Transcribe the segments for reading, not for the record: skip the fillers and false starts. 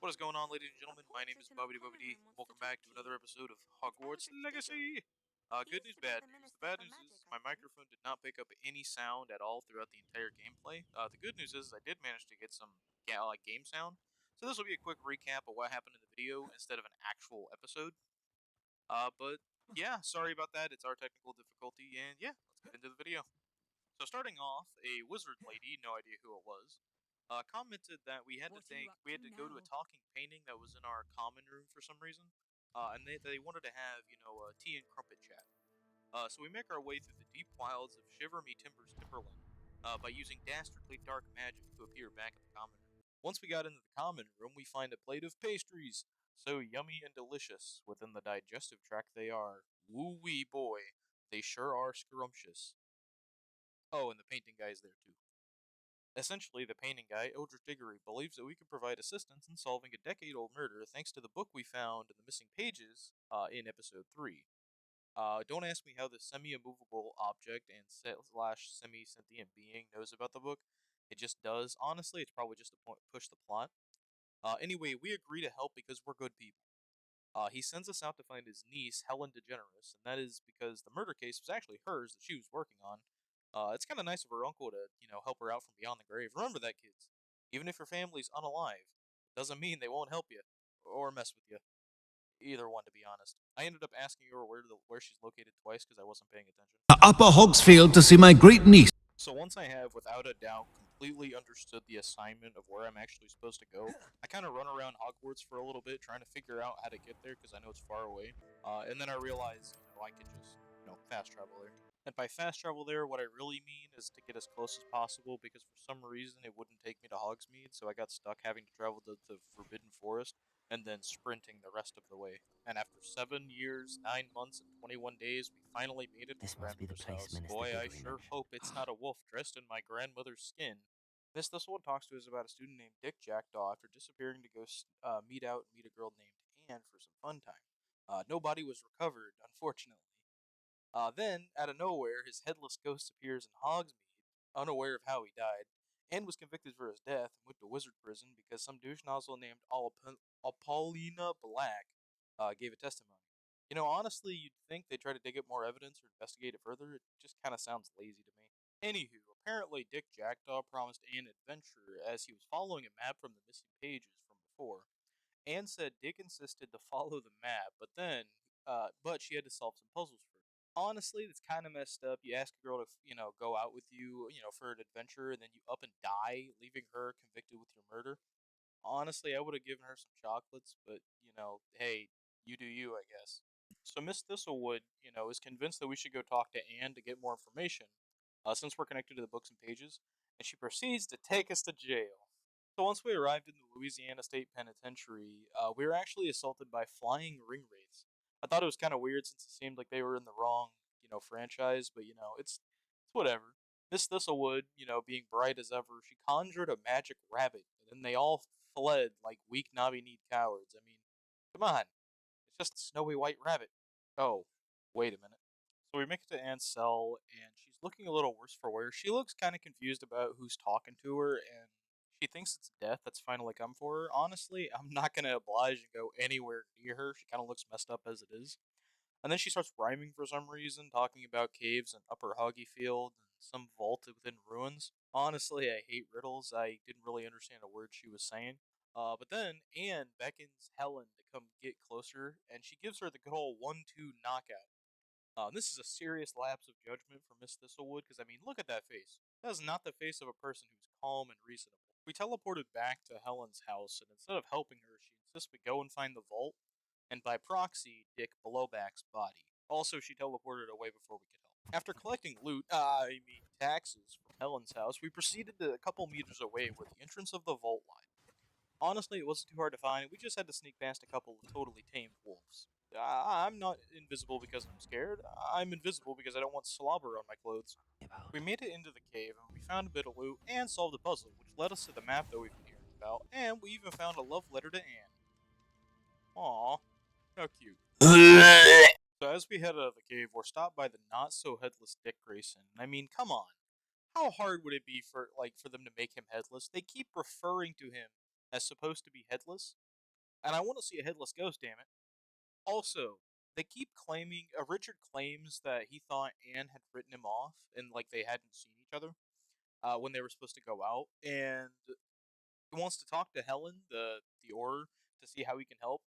What is going on, ladies and gentlemen? My name is Bobbity Bobbity. Welcome back to another episode of Hogwarts Legacy. Good news, bad news. The bad news is my microphone did not pick up any sound at all throughout the entire gameplay. The good news is I did manage to get some game sound. So this will be a quick recap of what happened in the video instead of an actual episode. But yeah, sorry about that. It's our technical difficulty, and yeah, let's get into the video. So starting off, a wizard lady, no idea who it was, commented that we had to go to a talking painting that was in our common room for some reason, and they wanted to have a tea and crumpet chat. So we make our way through the deep wilds of Shiver Me Timbers Timberland by using dastardly dark magic to appear back in the common room. Once we got into the common room, we find a plate of pastries, so yummy and delicious within the digestive tract they are. Woo wee boy, they sure are scrumptious. Oh, and the painting guy's there too. Essentially, the painting guy, Eldridge Diggory, believes that we could provide assistance in solving a decade-old murder thanks to the book we found in the missing pages in episode 3. Don't ask me how this semi-immovable object and slash semi-sentient being knows about the book. It just does. Honestly, it's probably just to push the plot. Anyway, we agree to help because we're good people. He sends us out to find his niece, Helen DeGeneres, and that is because the murder case was actually hers that she was working on. It's kind of nice of her uncle to, help her out from beyond the grave. Remember that, kids. Even if your family's unalive, doesn't mean they won't help you or mess with you. Either one, to be honest. I ended up asking her where she's located twice because I wasn't paying attention. Upper Hogsfield to see my great niece. So once I have, without a doubt, completely understood the assignment of where I'm actually supposed to go, I kind of run around Hogwarts for a little bit, trying to figure out how to get there because I know it's far away. And then I realize, I could just, fast travel there. And by fast travel there, what I really mean is to get as close as possible because for some reason it wouldn't take me to Hogsmeade, so I got stuck having to travel to the Forbidden Forest and then sprinting the rest of the way. And after 7 years, 9 months, and 21 days, we finally made it to This must be the grandmother's place house. Minister Boy, I Diggory sure mentioned. hope it's not a wolf dressed in my grandmother's skin. This one talks to us about a student named Dick Jackdaw after disappearing to go meet a girl named Anne for some fun time. No body was recovered, unfortunately. Then, out of nowhere, his headless ghost appears in Hogsmeade, unaware of how he died, and was convicted for his death and went to wizard prison because some douche nozzle named Apollina Black gave a testimony. Honestly, you'd think they'd try to dig up more evidence or investigate it further. It just kind of sounds lazy to me. Anywho, apparently Dick Jackdaw promised Anne adventure as he was following a map from the missing pages from before. Anne said Dick insisted to follow the map, but she had to solve some puzzles first. Honestly, that's kind of messed up. You ask a girl to, go out with you, for an adventure, and then you up and die, leaving her convicted with your murder. Honestly, I would have given her some chocolates, but, hey, you do you, I guess. So Miss Thistlewood, is convinced that we should go talk to Anne to get more information, since we're connected to the books and pages, and she proceeds to take us to jail. So once we arrived in the Louisiana State Penitentiary, we were actually assaulted by flying ring wraiths. I thought it was kind of weird since it seemed like they were in the wrong, franchise, but it's whatever. Miss Thistlewood, being bright as ever, she conjured a magic rabbit, and then they all fled like weak, knobby-kneed cowards. I mean, come on, it's just a snowy white rabbit. Oh, wait a minute. So we make it to Anne's cell, and she's looking a little worse for wear. She looks kind of confused about who's talking to her, and she thinks it's death that's finally come for her. Honestly, I'm not going to oblige and go anywhere near her. She kind of looks messed up as it is. And then she starts rhyming for some reason, talking about caves in Upper Hoggyfield and some vault within ruins. Honestly, I hate riddles. I didn't really understand a word she was saying. But then Anne beckons Helen to come get closer, and she gives her the good old 1-2 knockout. This is a serious lapse of judgment for Miss Thistlewood, because, I mean, look at that face. That is not the face of a person who's calm and reasonable. We teleported back to Helen's house, and instead of helping her, she insists we go and find the vault, and by proxy, Dick Blowback's body. Also, she teleported away before we could help. After collecting loot, taxes, from Helen's house, we proceeded to a couple meters away where the entrance of the vault lied. Honestly, it wasn't too hard to find. We just had to sneak past a couple of totally tamed wolves. I'm not invisible because I'm scared. I'm invisible because I don't want slobber on my clothes. We made it into the cave, and we found a bit of loot and solved a puzzle, which led us to the map that we've been hearing about, and we even found a love letter to Anne. Aww, how cute. So as we head out of the cave, we're stopped by the not-so-headless Dick Grayson. I mean, come on. How hard would it be for them to make him headless? They keep referring to him as supposed to be headless, and I want to see a headless ghost. Damn it! Also, they keep claiming. Richard claims that he thought Anne had written him off, and like they hadn't seen each other when they were supposed to go out, and he wants to talk to Helen, the Auror, to see how he can help.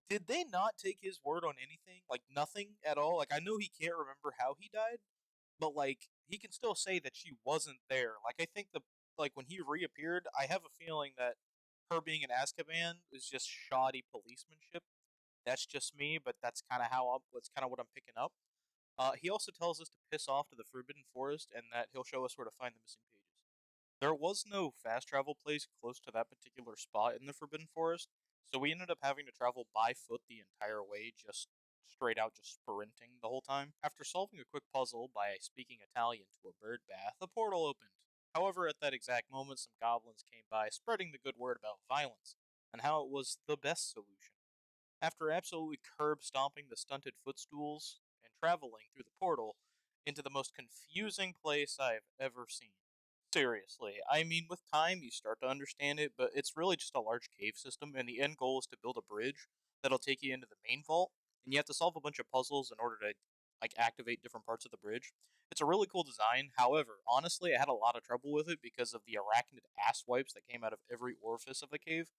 Did they not take his word on anything? Like nothing at all? Like I know he can't remember how he died, but like he can still say that she wasn't there. Like I think the like when he reappeared, I have a feeling that her being in Azkaban is just shoddy policemanship. That's just me, but that's kind of what I'm picking up. He also tells us to piss off to the Forbidden Forest and that he'll show us where to find the missing pages. There was no fast travel place close to that particular spot in the Forbidden Forest, so we ended up having to travel by foot the entire way, just straight out, just sprinting the whole time. After solving a quick puzzle by speaking Italian to a bird bath, a portal opened. However, at that exact moment, some goblins came by, spreading the good word about violence and how it was the best solution. After absolutely curb stomping the stunted footstools and traveling through the portal into the most confusing place I've ever seen. Seriously, I mean, with time you start to understand it, but it's really just a large cave system, and the end goal is to build a bridge that'll take you into the main vault, and you have to solve a bunch of puzzles in order to like activate different parts of the bridge. It's a really cool design. However, honestly, I had a lot of trouble with it because of the arachnid ass wipes that came out of every orifice of the cave.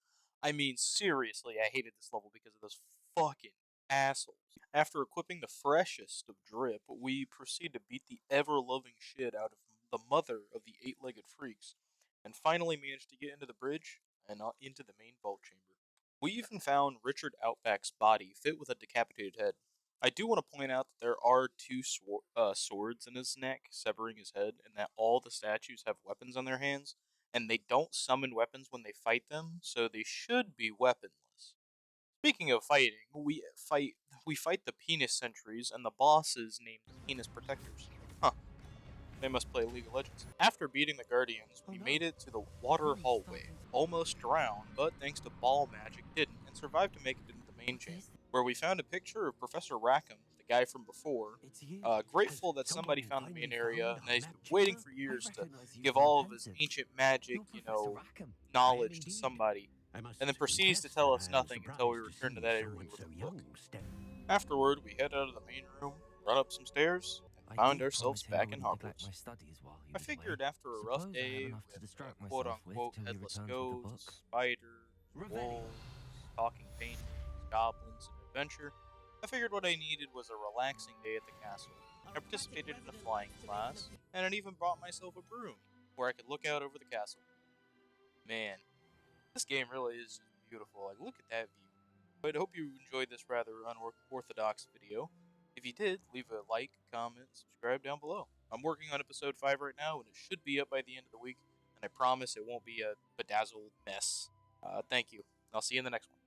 I mean, seriously, I hated this level because of those fucking assholes. After equipping the freshest of drip, we proceed to beat the ever-loving shit out of the mother of the eight-legged freaks, and finally managed to get into the bridge and into the main vault chamber. We even found Richard Outback's body fit with a decapitated head. I do want to point out that there are two swords in his neck, severing his head, and that all the statues have weapons on their hands, and they don't summon weapons when they fight them, so they should be weaponless. Speaking of fighting, we fight the penis sentries, and the boss is named Penis Protectors. Huh, they must play League of Legends. After beating the Guardians, we made it to the water hallway. Almost drowned, but thanks to ball magic didn't, and survived to make it into the main chamber, where we found a picture of Professor Rackham, the guy from before. Grateful that somebody found the main area, and that he's been waiting for years to give all of his ancient magic, knowledge to somebody, and then proceeds to tell us nothing until we return to that area with a book. Afterward, we head out of the main room, run up some stairs, and found ourselves back in Hogwarts. I figured after a rough day with quote unquote headless ghosts, spiders, wolves, talking paintings, goblins, and adventure, I figured what I needed was a relaxing day at the castle. I participated in a flying class, and I even bought myself a broom where I could look out over the castle. Man, this game really is just beautiful. Like, look at that view. But I hope you enjoyed this rather unorthodox video. If you did, leave a like, comment, subscribe down below. I'm working on episode 5 right now, and it should be up by the end of the week, and I promise it won't be a bedazzled mess. Thank you. I'll see you in the next one.